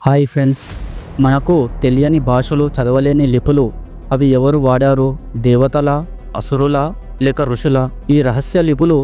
Hi friends, మనకు తెలియని భాషలు, చదవలేని లిపులు అవి ఎవరు వాడారు? దేవతల, అసురుల లేక ఋషుల? ఈ రహస్య లిపులు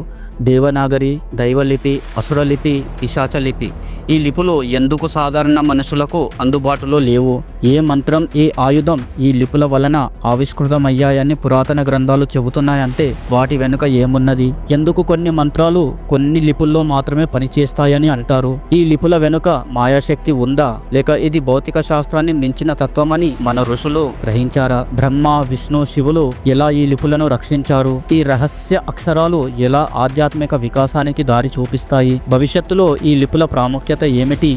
దేవనాగరి, దైవలిపి, అసురలిపి, పిశాచలిపి. ఈ లిపులు ఎందుకు సాధారణ మనుషులకు అందుబాటులో లేవు? ఏ మంత్రం, ఏ ఆయుధం ఈ లిపుల వలన ఆవిష్కృతమయ్యాయని పురాతన గ్రంథాలు చెబుతున్నాయంటే వాటి వెనుక ఏమున్నది? ఎందుకు కొన్ని మంత్రాలు కొన్ని లిపుల్లో మాత్రమే పనిచేస్తాయని అంటారు? ఈ లిపుల వెనుక మాయాశక్తి ఉందా, లేక ఇది భౌతిక శాస్త్రాన్ని మించిన తత్వమని మన ఋషులు గ్రహించారా? బ్రహ్మ, విష్ణు, శివులు ఎలా ఈ లిపులను రక్షించారు? ఈ రహస్య అక్షరాలు ఎలా ఆధ్యాత్మిక వికాసానికి దారి చూపిస్తాయి? భవిష్యత్తులో ఈ లిపుల ప్రాముఖ్యత ఏమిటి?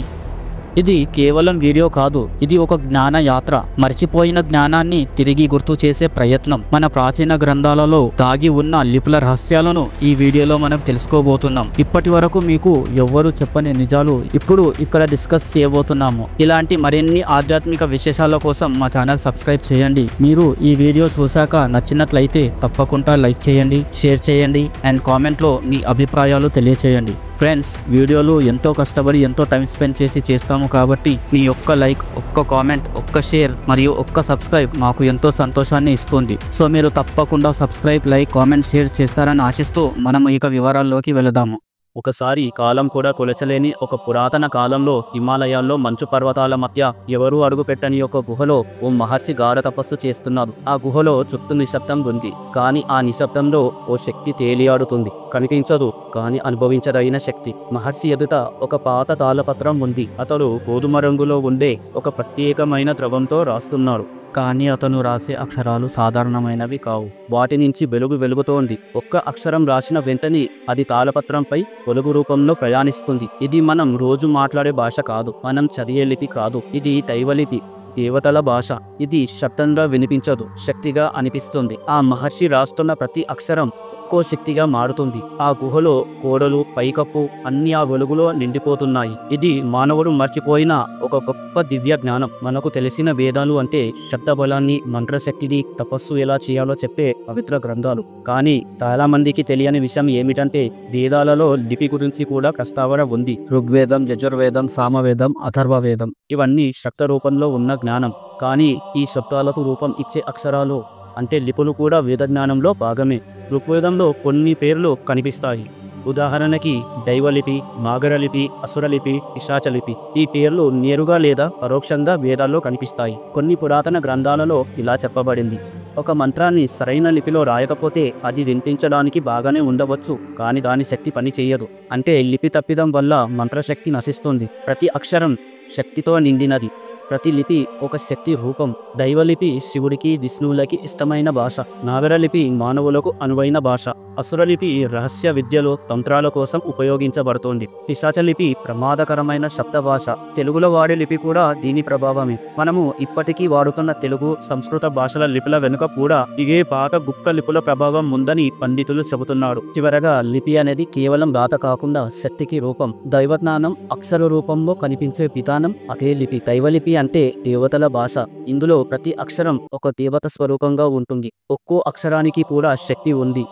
ఇది కేవలం వీడియో కాదు, ఇది ఒక జ్ఞాన యాత్ర. మర్చిపోయిన జ్ఞానాన్ని తిరిగి గుర్తు చేసే ప్రయత్నం. మన ప్రాచీన గ్రంథాలలో దాగి ఉన్న లిపుల రహస్యాలను ఈ వీడియోలో మనం తెలుసుకోబోతున్నాం. ఇప్పటి వరకు మీకు ఎవ్వరూ చెప్పని నిజాలు ఇప్పుడు ఇక్కడ డిస్కస్ చేయబోతున్నాము. ఇలాంటి మరిన్ని ఆధ్యాత్మిక విశేషాల కోసం మా ఛానల్ సబ్స్క్రైబ్ చేయండి. మీరు ఈ వీడియో చూశాక నచ్చినట్లయితే తప్పకుండా లైక్ చేయండి, షేర్ చేయండి అండ్ కామెంట్లో మీ అభిప్రాయాలు తెలియచేయండి. ఫ్రెండ్స్, వీడియోలు ఎంతో కష్టపడి ఎంతో టైం స్పెండ్ చేసి చేస్తాము కాబట్టి మీ ఒక్క లైక్, ఒక్క కామెంట్, ఒక్క షేర్ మరియు ఒక్క సబ్స్క్రైబ్ మాకు ఎంతో సంతోషాన్ని ఇస్తుంది. సో మీరు తప్పకుండా సబ్స్క్రైబ్, లైక్, కామెంట్, షేర్ చేస్తారని ఆశిస్తూ మనం ఇక వివరాల్లోకి వెళదాము. ఒకసారి కాలం కూడా కొలచలేని ఒక పురాతన కాలంలో హిమాలయాల్లో మంచు పర్వతాల మధ్య ఎవరూ అడుగుపెట్టని ఒక గుహలో ఓ మహర్షి గాఢ తపస్సు చేస్తున్నారు. ఆ గుహలో చుట్టూ నిశ్శబ్దం ఉంది, కానీ ఆ నిశ్శబ్దంలో ఓ శక్తి తేలియాడుతుంది. కనిపించదు కానీ అనుభవించదగిన శక్తి. మహర్షి ఎదుట ఒక పాత తాళపత్రం ఉంది. అతడు గోధుమ రంగులో ఉండే ఒక ప్రత్యేకమైన ద్రవంతో రాస్తున్నాడు. కానీ అతను రాసే అక్షరాలు సాధారణమైనవి కావు. వాటి నుంచి వెలుగుతోంది. ఒక్క అక్షరం రాసిన వెంటనే అది తాళపత్రంపై వెలుగు రూపంలో ప్రయాణిస్తుంది. ఇది మనం రోజు మాట్లాడే భాష కాదు, మనం చదివే లిపి కాదు. ఇది దైవలిపి, దేవతల భాష. ఇది శబ్దంగా వినిపించదు, శక్తిగా అనిపిస్తుంది. ఆ మహర్షి రాస్తున్న ప్రతి అక్షరం ఒక్కో శక్తిగా మారుతుంది. ఆ గుహలో గోడలు, పైకప్పు అన్ని ఆ వెలుగులో నిండిపోతున్నాయి. ఇది మానవుడు మర్చిపోయిన ఒక గొప్ప దివ్య జ్ఞానం. మనకు తెలిసిన వేదాలు అంటే శబ్ద బలాన్ని, మంత్రశక్తిని, తపస్సు ఎలా చేయాలో చెప్పే పవిత్ర గ్రంథాలు. కానీ చాలా మందికి తెలియని విషయం ఏమిటంటే వేదాలలో లిపి గురించి కూడా ప్రస్తావన ఉంది. ఋగ్వేదం, యజుర్వేదం, సామవేదం, అథర్వవేదం ఇవన్నీ శబ్ద రూపంలో ఉన్న జ్ఞానం. కానీ ఈ శబ్దాలకు రూపం ఇచ్చే అక్షరాలు అంటే లిపులు కూడా వేద జ్ఞానంలో భాగమే. ఋగ్వేదంలో కొన్ని పేర్లు కనిపిస్తాయి. ఉదాహరణకి దైవలిపి, మాగరలిపి, అసురలిపి, పిశాచలిపి. ఈ పేర్లు నేరుగా లేదా పరోక్షంగా వేదాల్లో కనిపిస్తాయి. కొన్ని పురాతన గ్రంథాలలో ఇలా చెప్పబడింది: ఒక మంత్రాన్ని సరైన లిపిలో రాయకపోతే అది వినిపించడానికి బాగానే ఉండవచ్చు, కానీ దాని శక్తి పని చేయదు. అంటే లిపి తప్పిదం వల్ల మంత్రశక్తి నశిస్తుంది. ప్రతి అక్షరం శక్తితో నిండినది. ప్రతి లిపి ఒక శక్తి రూపం. దైవలిపి శివుడికి, విష్ణువులకి ఇష్టమైన భాష. నాగరలిపి మానవులకు అనువైన భాష. అసురలిపి రహస్య విద్యలో, తంత్రాల కోసం ఉపయోగించబడుతోంది. పిశాచలిపి ప్రమాదకరమైన శబ్ద భాష. తెలుగులో వాడే లిపి కూడా దీని ప్రభావమే. మనము ఇప్పటికీ వాడుతున్న తెలుగు, సంస్కృత భాషల లిపుల వెనుక కూడా ఇదే పాత గుప్త లిపుల ప్రభావం ఉందని పండితులు చెబుతున్నారు. చివరగా లిపి అనేది కేవలం రాత కాకుండా శక్తికి రూపం. దైవజ్ఞానం అక్షర రూపంలో కనిపించే విధానం అదే లిపి. దైవలిపి అంటే దేవతల భాష. ఇందులో ప్రతి అక్షరం ఒక దేవత స్వరూపంగా ఉంటుంది. ఒక్కో అక్షరానికి కూడా శక్తి ఉంది.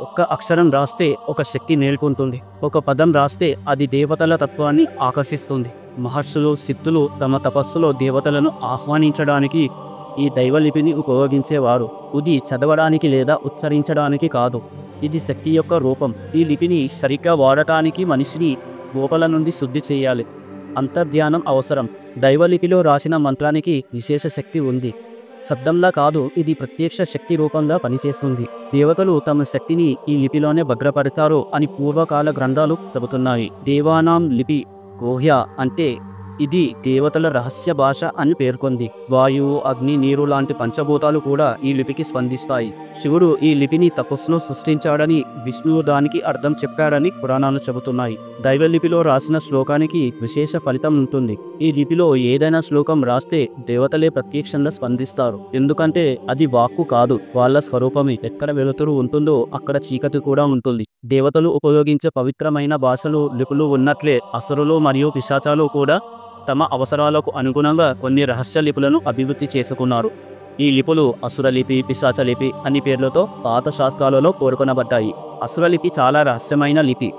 ఒక్క అక్షరం రాస్తే ఒక శక్తి నేర్కొంటుంది. ఒక పదం రాస్తే అది దేవతల తత్వాన్ని ఆకర్షిస్తుంది. మహర్షులు, సిద్ధులు తమ తపస్సులో దేవతలను ఆహ్వానించడానికి ఈ దైవలిపిని ఉపయోగించేవారు. ఇది చదవడానికి లేదా ఉచ్చరించడానికి కాదు, ఇది శక్తి యొక్క రూపం. ఈ లిపిని సరిగ్గా వాడటానికి మనిషిని లోపల నుండి శుద్ధి చేయాలి. అంతర్ధ్యానం అవసరం. దైవలిపిలో రాసిన మంత్రానికి విశేష శక్తి ఉంది. శబ్దంలా కాదు, ఇది ప్రత్యక్ష శక్తి రూపంగా పనిచేస్తుంది. దేవతలు తమ శక్తిని ఈ లిపిలోనే భద్రపడతారు అని పూర్వకాల గ్రంథాలు చెబుతున్నాయి. దేవానాం లిపి గోహ్య అంటే ఇది దేవతల రహస్య భాష అని పేర్కొంది. వాయువు, అగ్ని, నీరు లాంటి పంచభూతాలు కూడా ఈ లిపికి స్పందిస్తాయి. శివుడు ఈ లిపిని తపస్సును సృష్టించాడని, విష్ణువు దానికి అర్థం చెప్పాడని పురాణాలు చెబుతున్నాయి. దైవలిపిలో రాసిన శ్లోకానికి విశేష ఫలితం ఉంటుంది. ఈ లిపిలో ఏదైనా శ్లోకం రాస్తే దేవతలే ప్రత్యక్షంగా స్పందిస్తారు. ఎందుకంటే అది వాక్కు కాదు, వాళ్ళ స్వరూపమే. ఎక్కడ వెలుతురు ఉంటుందో అక్కడ చీకటి కూడా ఉంటుంది. దేవతలు ఉపయోగించే పవిత్రమైన భాషలు, లిపులు ఉన్నట్లే అసురులు మరియు పిశాచాలు కూడా తమ అవసరాలకు అనుగుణంగా కొన్ని రహస్య లిపులను అభివృద్ధి చేసుకున్నారు. ఈ లిపులు అసురలిపి, పిశాచలిపి అన్ని పేర్లతో పాత శాస్త్రాలలో పేర్కొనబడ్డాయి. అసురలిపి చాలా రహస్యమైన లిపి.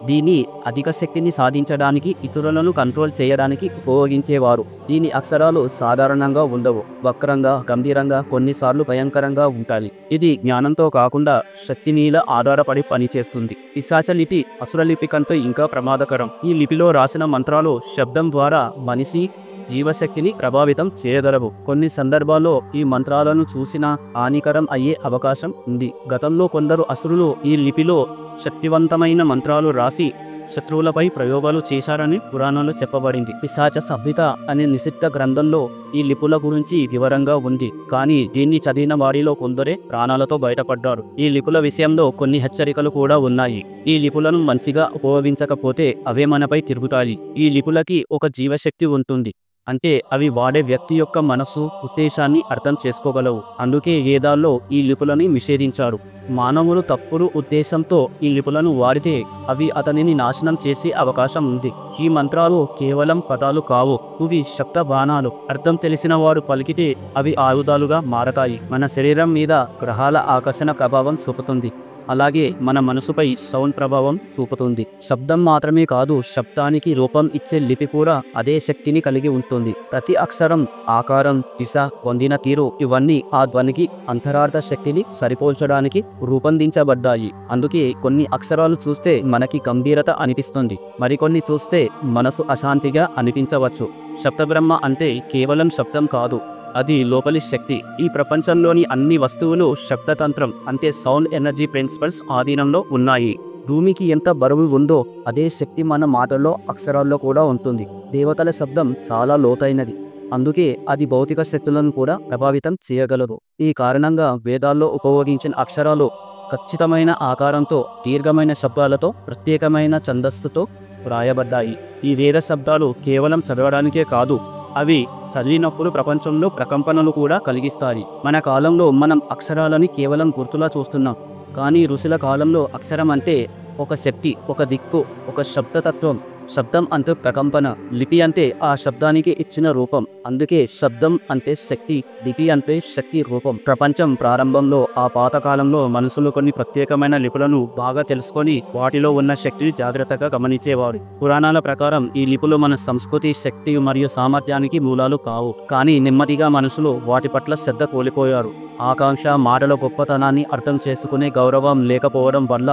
దీన్ని అధిక శక్తిని సాధించడానికి, ఇతరులను కంట్రోల్ చేయడానికి ఉపయోగించేవారు. దీని అక్షరాలు సాధారణంగా ఉండవు, వక్రంగా, గంభీరంగా, కొన్నిసార్లు భయంకరంగా ఉంటాయి. ఇది జ్ఞానంతో కాకుండా శక్తి మీద ఆధారపడి పనిచేస్తుంది. పిశాచ లిపి అసుర లిపి కంటే ఇంకా ప్రమాదకరం. ఈ లిపిలో రాసిన మంత్రాలు శబ్దం ద్వారా మనిషి జీవశక్తిని ప్రభావితం చేయగలవు. కొన్ని సందర్భాల్లో ఈ మంత్రాలను చూసినా హానికరం అయ్యే అవకాశం ఉంది. గతంలో కొందరు అసురులు ఈ లిపిలో శక్తివంతమైన మంత్రాలు రాసి శత్రువులపై ప్రయోగాలు చేశారని పురాణాలు చెప్పబడింది. పిశాచ సంహిత అనే నిషిద్ధ గ్రంథంలో ఈ లిపుల గురించి వివరంగా ఉంది. కానీ దీన్ని చదివిన వారిలో కొందరే ప్రాణాలతో బయటపడ్డారు. ఈ లిపుల విషయంలో కొన్ని హెచ్చరికలు కూడా ఉన్నాయి. ఈ లిపులను మంచిగా ఉపయోగించకపోతే అవే మనపై తిరుగుతాయి. ఈ లిపులకి ఒక జీవశక్తి ఉంటుంది. అంటే అవి వాడే వ్యక్తి యొక్క మనస్సు, ఉద్దేశాన్ని అర్థం చేసుకోగలవు. అందుకే వేదాల్లో ఈ లిపులని నిషేధించారు. మానవులు తప్పుడు ఉద్దేశంతో ఈ లిపులను వాడితే అవి అతనిని నాశనం చేసే అవకాశం ఉంది. ఈ మంత్రాలు కేవలం పదాలు కావు, ఇవి శబ్ద బాణాలు. అర్థం తెలిసిన వారు పలికితే అవి ఆయుధాలుగా మారతాయి. మన శరీరం మీద గ్రహాల ఆకర్షణ ప్రభావం చూపుతుంది. అలాగే మన మనసుపై సౌండ్ ప్రభావం చూపుతుంది. శబ్దం మాత్రమే కాదు, శబ్దానికి రూపం ఇచ్చే లిపి కూడా అదే శక్తిని కలిగి ఉంటుంది. ప్రతి అక్షరం, ఆకారం, దిశ, పొందిన తీరు ఇవన్నీ ఆ ధ్వనికి అంతరార్థ శక్తిని సరిపోల్చడానికి రూపొందించబడ్డాయి. అందుకే కొన్ని అక్షరాలు చూస్తే మనకి గంభీరత అనిపిస్తుంది, మరికొన్ని చూస్తే మనసు అశాంతిగా అనిపించవచ్చు. శబ్దబ్రహ్మ అంటే కేవలం శబ్దం కాదు, అది లోపలి శక్తి. ఈ ప్రపంచంలోని అన్ని వస్తువులు శబ్దతంత్రం అంటే సౌండ్ ఎనర్జీ ప్రిన్సిపల్స్ ఆధీనంలో ఉన్నాయి. భూమికి ఎంత బరువు ఉందో అదే శక్తి మన మాటల్లో, అక్షరాల్లో కూడా ఉంటుంది. దేవతల శబ్దం చాలా లోతైనది, అందుకే అది భౌతిక శక్తులను కూడా ప్రభావితం చేయగలదు. ఈ కారణంగా వేదాల్లో ఉపయోగించిన అక్షరాలు ఖచ్చితమైన ఆకారంతో, దీర్ఘమైన శబ్దాలతో, ప్రత్యేకమైన ఛందస్సుతో వ్రాయబడ్డాయి. ఈ వేద శబ్దాలు కేవలం చదవడానికే కాదు, అవి చదివినప్పుడు ప్రపంచంలో ప్రకంపనలు కూడా కలిగిస్తాయి. మన కాలంలో మనం అక్షరాలని కేవలం గుర్తులా చూస్తున్నాం, కానీ ఋషుల కాలంలో అక్షరం అంటే ఒక శక్తి, ఒక దిక్కు, ఒక శబ్దతత్వం. శబ్దం అంటే ప్రకంపన, లిపి అంటే ఆ శబ్దానికి ఇచ్చిన రూపం. అందుకే శబ్దం అంటే శక్తి, లిపి అంటే శక్తి రూపం. ప్రపంచం ప్రారంభంలో ఆ పాతకాలంలో మనుషులు కొన్ని ప్రత్యేకమైన లిపులను బాగా తెలుసుకొని వాటిలో ఉన్న శక్తిని జాగ్రత్తగా గమనించేవారు. పురాణాల ప్రకారం ఈ లిపులు మన సంస్కృతి, శక్తి మరియు సామర్థ్యానికి మూలాలు కావు. కానీ నెమ్మదిగా మనుషులు వాటి పట్ల శ్రద్ధ కోల్పోయారు. ఆకాంక్ష, మాటల గొప్పతనాన్ని అర్థం చేసుకునే గౌరవం లేకపోవడం వల్ల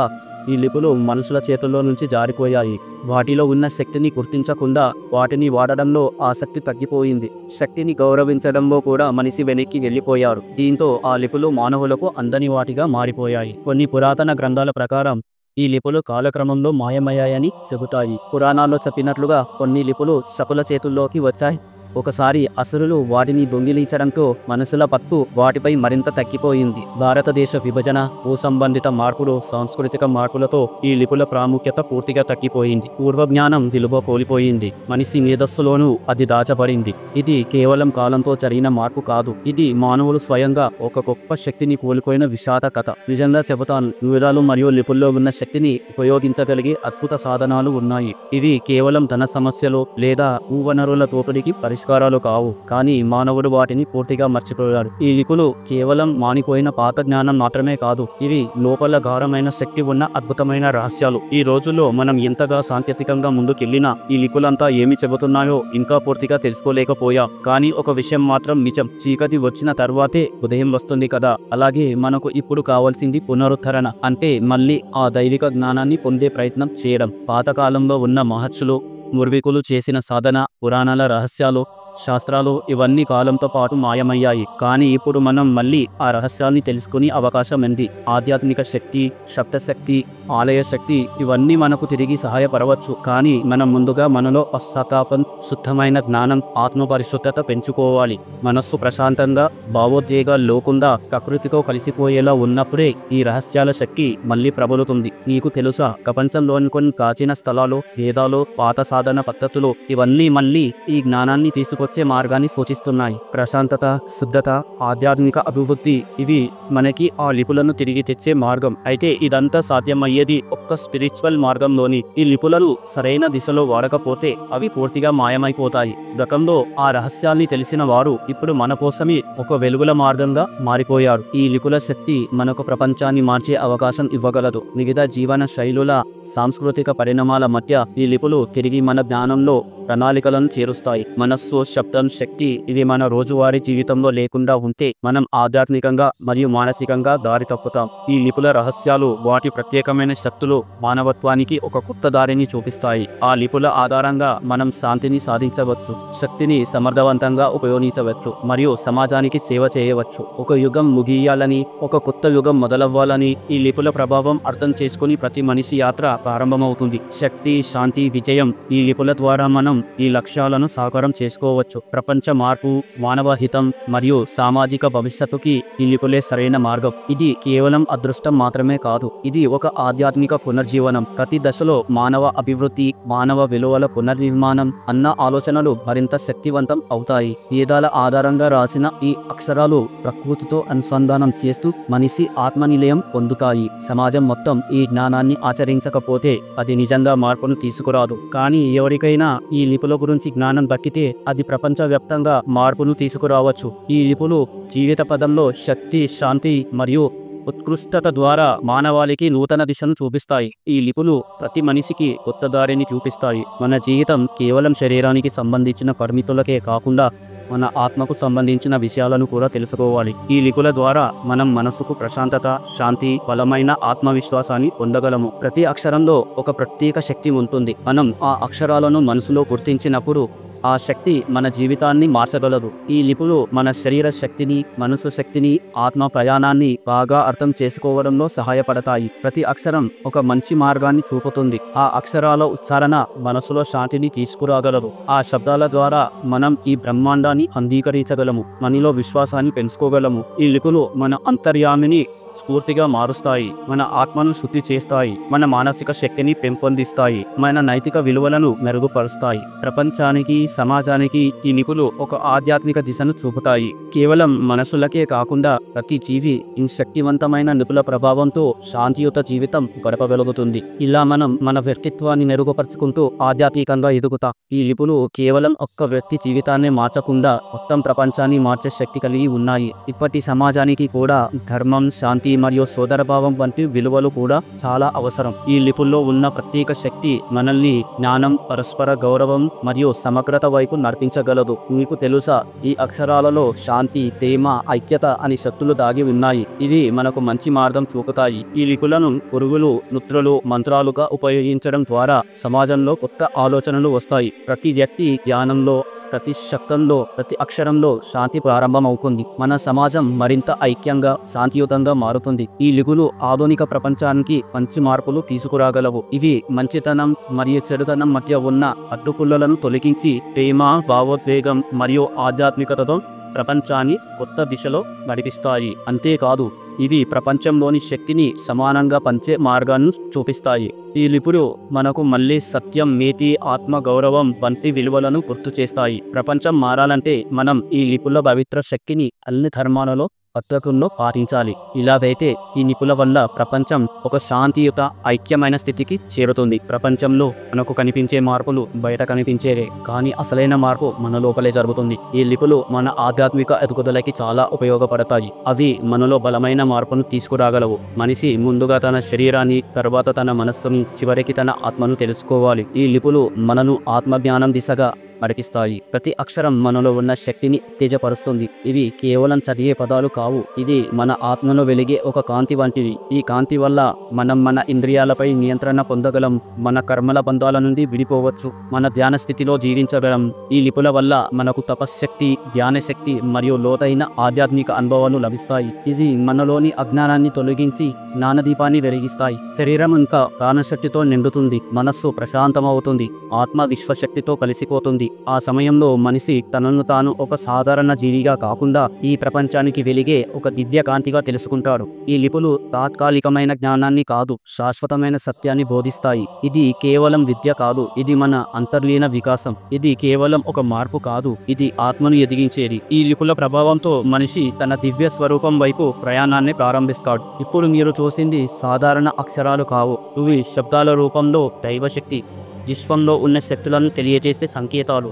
ఈ లిపులు మనుషుల చేతుల్లో నుంచి జారిపోయాయి. వాటిలో ఉన్న శక్తిని గుర్తించకుండా వాటిని వాడడంలో ఆసక్తి తగ్గిపోయింది. శక్తిని గౌరవించడంలో కూడా మనిషి వెనక్కి వెళ్ళిపోయారు. దీంతో ఆ లిపులు మానవులకు అందని వాటిగా మారిపోయాయి. కొన్ని పురాతన గ్రంథాల ప్రకారం ఈ లిపులు కాలక్రమంలో మాయమయ్యాయని చెబుతాయి. పురాణాల్లో చెప్పినట్లుగా కొన్ని లిపులు శకుల చేతుల్లోకి వచ్చాయి. ఒకసారి అసురులు వాటిని దొంగిలించడంతో మనుషుల పట్టు వాటిపై మరింత తగ్గిపోయింది. భారతదేశ విభజన, భూసంబంధిత మార్పులు, సాంస్కృతిక మార్పులతో ఈ లిపుల ప్రాముఖ్యత పూర్తిగా తగ్గిపోయింది. పూర్వజ్ఞానం విలువ కోల్పోయింది. మనిషి మేధస్సులోనూ అది దాచబడింది. ఇది కేవలం కాలంతో జరిగిన మార్పు కాదు, ఇది మానవులు స్వయంగా ఒక గొప్ప శక్తిని కోల్పోయిన విషాద కథ. నిజంగా చెబుతాను, వేదాలు మరియు లిపుల్లో ఉన్న శక్తిని ఉపయోగించగలిగే అద్భుత సాధనాలు ఉన్నాయి. ఇవి కేవలం ధన సమస్యలు లేదా భూవనరుల దోపిడీకి పరిష్కారాలు కావు, కానీ మానవుడు వాటిని పూర్తిగా మర్చిపోయాడు. ఈ లిపులు కేవలం మానిపోయిన పాత జ్ఞానం మాత్రమే కాదు, ఇవి లోపల గాఢమైన శక్తి ఉన్న అద్భుతమైన రహస్యాలు. ఈ రోజుల్లో మనం ఎంతగా సాంకేతికంగా ముందుకెళ్లినా ఈ లిపులంతా ఏమి చెబుతున్నాయో ఇంకా పూర్తిగా తెలుసుకోలేకపోయాం. కానీ ఒక విషయం మాత్రం నిజం, చీకటి వచ్చిన తర్వాతే ఉదయం వస్తుంది కదా. అలాగే మనకు ఇప్పుడు కావాల్సింది పునరుద్ధరణ, అంటే మళ్ళీ ఆ దైవిక జ్ఞానాన్ని పొందే ప్రయత్నం చేయడం. పాతకాలంలో ఉన్న మహర్షులు, పూర్వీకులు చేసిన సాధన, పురాణాల రహస్యాలు, శాస్త్రాలు ఇవన్నీ కాలంతో పాటు మాయమయ్యాయి. కానీ ఇప్పుడు మనం మళ్ళీ ఆ రహస్యాన్ని తెలుసుకునే అవకాశం ఉంది. ఆధ్యాత్మిక శక్తి, శబ్దశక్తి, ఆలయ శక్తి ఇవన్నీ మనకు తిరిగి సహాయపడవచ్చు. కానీ మనం ముందుగా మనలో పశ్చాత్తాపం, శుద్ధమైన జ్ఞానం, ఆత్మపరిశుద్ధత పెంచుకోవాలి. మనస్సు ప్రశాంతంగా, భావోద్వేగాలు లేకుండా ప్రకృతితో కలిసిపోయేలా ఉన్నప్పుడే ఈ రహస్యాల శక్తి మళ్ళీ ప్రబలుతుంది. నీకు తెలుసా, ప్రపంచంలోని కొన్ని ప్రాచీన స్థలాలు, వేదాలు, పాత సాధన పద్ధతులు ఇవన్నీ మళ్ళీ ఈ జ్ఞానాన్ని తీసుకు వచ్చే మార్గాన్ని సూచిస్తున్నాయి. ప్రశాంతత, శుద్ధత, ఆధ్యాత్మిక అభివృద్ధి ఇవి మనకి ఆ లిపులను తిరిగి తెచ్చే మార్గం. అయితే ఇదంతా సాధ్యమయ్యేది ఒక్క స్పిరిచువల్ మార్గంలోని. ఈ లిపులను సరైన దిశలో వాడకపోతే అవి పూర్తిగా మాయమైపోతాయి. గతంలో ఆ రహస్యాల్ని తెలిసిన వారు ఇప్పుడు మన కోసమే ఒక వెలుగుల మార్గంగా మారిపోయారు. ఈ లిపుల శక్తి మనకు ప్రపంచాన్ని మార్చే అవకాశం ఇవ్వగలదు. వివిధ జీవన శైలుల, సాంస్కృతిక పరిణామాల మధ్య ఈ లిపులు తిరిగి మన జ్ఞానంలో ప్రణాళికలను చేరుస్తాయి. మనస్సు, శబ్దం, శక్తి ఇవి మన రోజువారీ జీవితంలో లేకుండా ఉంటే మనం ఆధ్యాత్మికంగా మరియు మానసికంగా దారి తప్పుతాం. ఈ లిపుల రహస్యాలు, వాటి ప్రత్యేకమైన శక్తులు మానవత్వానికి ఒక కొత్త దారిని చూపిస్తాయి. ఆ లిపుల ఆధారంగా మనం శాంతిని సాధించవచ్చు, శక్తిని సమర్థవంతంగా ఉపయోగించవచ్చు మరియు సమాజానికి సేవ చేయవచ్చు. ఒక యుగం ముగియాలని, ఒక కొత్త యుగం మొదలవ్వాలని ఈ లిపుల ప్రభావం అర్థం చేసుకుని ప్రతి మనిషి యాత్ర ప్రారంభమవుతుంది. శక్తి, శాంతి, విజయం ఈ లిపుల ద్వారా మనం ఈ లక్ష్యాలను సాకారం చేసుకోవచ్చు. ప్రపంచ మార్పు, మానవ హితం మరియు సామాజిక భవిష్యత్తుకి ఈ లిపులే సరైన మార్గం. ఇది కేవలం అదృష్టం మాత్రమే కాదు, ఇది ఒక ఆధ్యాత్మిక పునర్జీవనం. ప్రతి దశలో మానవ అభివృద్ధి, మానవ విలువల పునర్నిర్మాణం అన్న ఆలోచనలు మరింత శక్తివంతం అవుతాయి. వేదాల ఆధారంగా రాసిన ఈ అక్షరాలు ప్రకృతితో అనుసంధానం చేస్తూ మనిషి ఆత్మనిలయం పొందుతాయి. సమాజం మొత్తం ఈ జ్ఞానాన్ని ఆచరించకపోతే అది నిజంగా మార్పును తీసుకురాదు. కానీ ఎవరికైనా ఈ లిపుల గురించి జ్ఞానం దక్కితే అది ప్రపంచవ్యాప్తంగా మార్పును తీసుకురావచ్చు. ఈ లిపులు జీవిత పదంలో శక్తి, శాంతి మరియు ఉత్కృష్టత ద్వారా మానవాళికి నూతన దిశను చూపిస్తాయి. ఈ లిపులు ప్రతి మనిషికి కొత్త దారిని చూపిస్తాయి. మన జీవితం కేవలం శరీరానికి సంబంధించిన పరిమితులకే కాకుండా మన ఆత్మకు సంబంధించిన విషయాలను కూడా తెలుసుకోవాలి. ఈ లిపుల ద్వారా మనం మనసుకు ప్రశాంతత, శాంతి, బలమైన ఆత్మవిశ్వాసాన్ని పొందగలము. ప్రతి అక్షరంలో ఒక ప్రత్యేక శక్తి ఉంటుంది. మనం ఆ అక్షరాలను మనసులో గుర్తించినప్పుడు ఆ శక్తి మన జీవితాన్ని మార్చగలదు. ఈ లిపులు మన శరీర శక్తిని, మనసు శక్తిని, ఆత్మ ప్రయాణాన్ని బాగా అర్థం చేసుకోవడంలో సహాయపడతాయి. ప్రతి అక్షరం ఒక మంచి మార్గాన్ని చూపుతుంది. ఆ అక్షరాల ఉచ్చారణ మనసులో శాంతిని తీసుకురాగలదు. ఆ శబ్దాల ద్వారా మనం ఈ బ్రహ్మాండాన్ని అంగీకరించగలము, మనలో విశ్వాసాన్ని పెంచుకోగలము. ఈ లిపులు మన అంతర్యామిని స్ఫూర్తిగా మారుస్తాయి, మన ఆత్మను శుద్ధి చేస్తాయి, మన మానసిక శక్తిని పెంపొందిస్తాయి, మన నైతిక విలువలను మెరుగుపరుస్తాయి. ప్రపంచానికి, సమాజానికి ఈ లిపులు ఒక ఆధ్యాత్మిక దిశను చూపుతాయి. కేవలం మనసులకే కాకుండా ప్రతి జీవి ఈ శక్తివంతమైన లిపుల ప్రభావంతో శాంతియుత జీవితం గడపగలుగుతుంది. ఇలా మనం మన వ్యక్తిత్వాన్ని మెరుగుపరుచుకుంటూ ఆధ్యాత్మికంగా ఎదుగుతాం. ఈ లిపులు కేవలం ఒక్క వ్యక్తి జీవితాన్ని మార్చకుండా మొత్తం ప్రపంచాన్ని మార్చే శక్తి కలిగి ఉన్నాయి. ఇప్పటి సమాజానికి కూడా ధర్మం, శాంతి మరియు సోదరభావం వంటి విలువలు కూడా చాలా అవసరం. ఈ లిపుల్లో ఉన్న ప్రత్యేక శక్తి మనల్ని జ్ఞానం, పరస్పర గౌరవం మరియు సమగ్రత వైపు నడిపించగలదు. మీకు తెలుసా, ఈ అక్షరాలలో శాంతి, ప్రేమ, ఐక్యత అని శక్తులు దాగి ఉన్నాయి. ఇవి మనకు మంచి మార్గం చూపుతాయి. ఈ లిపులను పురుగులు, నృత్రులు, మంత్రాలుగా ఉపయోగించడం ద్వారా సమాజంలో కొత్త ఆలోచనలు వస్తాయి. ప్రతి వ్యక్తి ధ్యానంలో, ప్రతి శబ్దంలో, ప్రతి అక్షరంలో శాంతి ప్రారంభమవుతుంది. మన సమాజం మరింత ఐక్యంగా, శాంతియుతంగా మారుతుంది. ఈ లిపులు ఆధునిక ప్రపంచానికి మంచి మార్పులు తీసుకురాగలవు. ఇవి మంచితనం మరియు చెడుతనం మధ్య ఉన్న అడ్డుపుల్లలను తొలగించి ప్రేమ, భావోద్వేగం మరియు ఆధ్యాత్మికతతో ప్రపంచాన్ని కొత్త దిశలో నడిపిస్తాయి. అంతేకాదు, ఇవి ప్రపంచంలోని శక్తిని సమానంగా పంచే మార్గాన్ని చూపిస్తాయి. ఈ లిపులు మనకు మళ్ళీ సత్యం, నీతి, ఆత్మ గౌరవం వంటి విలువలను గుర్తు చేస్తాయి. ప్రపంచం మారాలంటే మనం ఈ లిపుల పవిత్ర శక్తిని అన్ని ధర్మాలలో పద్ధతుల్లో పాటించాలి. ఇలాగైతే ఈ లిపుల వల్ల ప్రపంచం ఒక శాంతియుత, ఐక్యమైన స్థితికి చేరుతుంది. ప్రపంచంలో మనకు కనిపించే మార్పులు బయట కనిపించేవే, కానీ అసలైన మార్పు మన లోపలే జరుగుతుంది. ఈ లిపులు మన ఆధ్యాత్మిక ఎదుగుదలకి చాలా ఉపయోగపడతాయి. అవి మనలో బలమైన మార్పును తీసుకురాగలవు. మనిషి ముందుగా తన శరీరాన్ని, తర్వాత తన మనస్సుని, చివరికి తన ఆత్మను తెలుసుకోవాలి. ఈ లిపులు మనను ఆత్మజ్ఞానం దిశగా నడిపిస్తాయి. ప్రతి అక్షరం మనలో ఉన్న శక్తిని తేజపరుస్తుంది. ఇవి కేవలం చదివే పదాలు కావు, ఇది మన ఆత్మలో వెలిగే ఒక కాంతి వంటివి. ఈ కాంతి వల్ల మనం మన ఇంద్రియాలపై నియంత్రణ పొందగలం, మన కర్మల బంధాల నుండి విడిపోవచ్చు, మన ధ్యాన స్థితిలో జీవించగలం. ఈ లిపుల వల్ల మనకు తపశ్శక్తి, ధ్యానశక్తి మరియు లోతైన ఆధ్యాత్మిక అనుభవాలు లభిస్తాయి. ఇది మనలోని అజ్ఞానాన్ని తొలగించి జ్ఞానదీపాన్ని వెలిగిస్తాయి. శరీరం ఇంకా ప్రాణశక్తితో నిండుతుంది, మనస్సు ప్రశాంతమవుతుంది, ఆత్మ విశ్వశక్తితో కలిసిపోతుంది. ఆ సమయంలో మనిషి తనను తాను ఒక సాధారణ జీవిగా కాకుండా ఈ ప్రపంచానికి వెలిగే ఒక దివ్య కాంతిగా తెలుసుకుంటాడు. ఈ లిపులు తాత్కాలికమైన జ్ఞానాన్ని కాదు, శాశ్వతమైన సత్యాన్ని బోధిస్తాయి. ఇది కేవలం విద్య కాదు, ఇది మన అంతర్లీన వికాసం. ఇది కేవలం ఒక మార్పు కాదు, ఇది ఆత్మను ఎదిగించేది. ఈ లిపుల ప్రభావంతో మనిషి తన దివ్య స్వరూపం వైపు ప్రయాణాన్ని ప్రారంభిస్తాడు. ఇప్పుడు మీరు చూసింది సాధారణ అక్షరాలు కావు, ఇవి శబ్దాల రూపంలో దైవశక్తి, విశ్వంలో ఉన్న శక్తులను తెలియజేసే సంకేతాలు.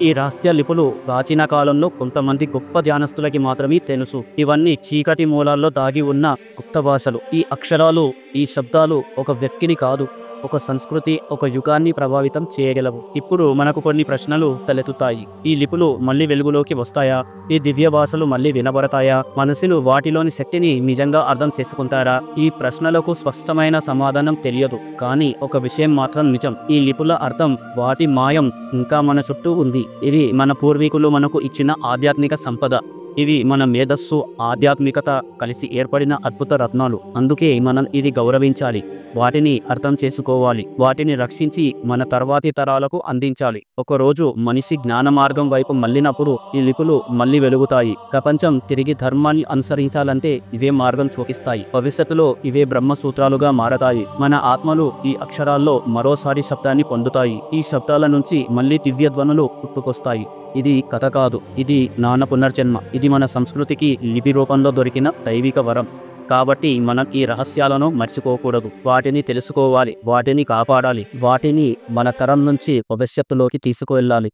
ఈ రహస్య లిపులు ప్రాచీన కాలంలో కొంతమంది గొప్ప ధ్యానస్తులకి మాత్రమే తెలుసు. ఇవన్నీ చీకటి మూలాల్లో దాగి ఉన్న గుప్త భాషలు. ఈ అక్షరాలు, ఈ శబ్దాలు ఒక వ్యక్తిని కాదు, ఒక సంస్కృతి, ఒక యుగాన్ని ప్రభావితం చేయగలవు. ఇప్పుడు మనకు కొన్ని ప్రశ్నలు తలెత్తుతాయి. ఈ లిపులు మళ్ళీ వెలుగులోకి వస్తాయా? ఈ దివ్య భాషలు మళ్ళీ వినబడతాయా? మనుషులు వాటిలోని శక్తిని నిజంగా అర్థం చేసుకుంటారా? ఈ ప్రశ్నలకు స్పష్టమైన సమాధానం తెలియదు. కానీ ఒక విషయం మాత్రం నిజం, ఈ లిపుల అర్థం, వాటి మాయం ఇంకా మన చుట్టూ ఉంది. ఇవి మన పూర్వీకులు మనకు ఇచ్చిన ఆధ్యాత్మిక సంపద. ఇవి మన మేధస్సు, ఆధ్యాత్మికత కలిసి ఏర్పడిన అద్భుత రత్నాలు. అందుకే మనం ఇది గౌరవించాలి, వాటిని అర్థం చేసుకోవాలి, వాటిని రక్షించి మన తర్వాతి తరాలకు అందించాలి. ఒకరోజు మనిషి జ్ఞాన మార్గం వైపు మళ్ళినప్పుడు ఈ లిపులు మళ్ళీ వెలుగుతాయి. ప్రపంచం తిరిగి ధర్మాన్ని అనుసరించాలంటే ఇవే మార్గం చూపిస్తాయి. భవిష్యత్తులో ఇవే బ్రహ్మసూత్రాలుగా మారతాయి. మన ఆత్మలు ఈ అక్షరాల్లో మరోసారి శబ్దాన్ని పొందుతాయి. ఈ శబ్దాల నుంచి మళ్ళీ దివ్య ధ్వనులు పుట్టుకొస్తాయి. ఇది కథ కాదు, ఇది జ్ఞాన పునర్జన్మ. ఇది మన సంస్కృతికి లిపి రూపంలో దొరికిన దైవిక వరం. కాబట్టి మనం ఈ రహస్యాలను మర్చిపోకూడదు. వాటిని తెలుసుకోవాలి, వాటిని కాపాడాలి, వాటిని మన తరం నుంచి భవిష్యత్తులోకి తీసుకువెళ్ళాలి.